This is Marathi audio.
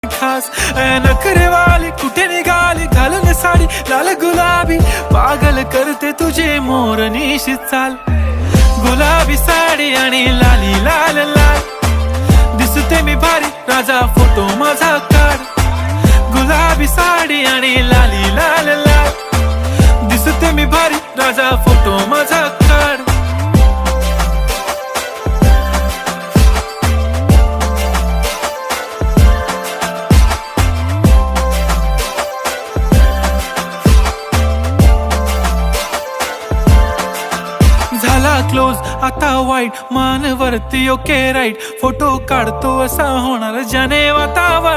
खास नखरे वाली कुठे निघाली घालून साडी लाल गुलाबी पागल करते तुझे मोरनीशी चाल गुलाबी साडी आणि लाली लाल लाल दिसते मी भारी राजा फोटो माझा काढ गुलाबी साडी आणि लाली लाल लाल दिसते मी भारी राजा फोटो माझा काढ झाला क्लोज आता वाईट मान वरती ओके राईट फोटो काढतो असा होणार ज्याने वातावरण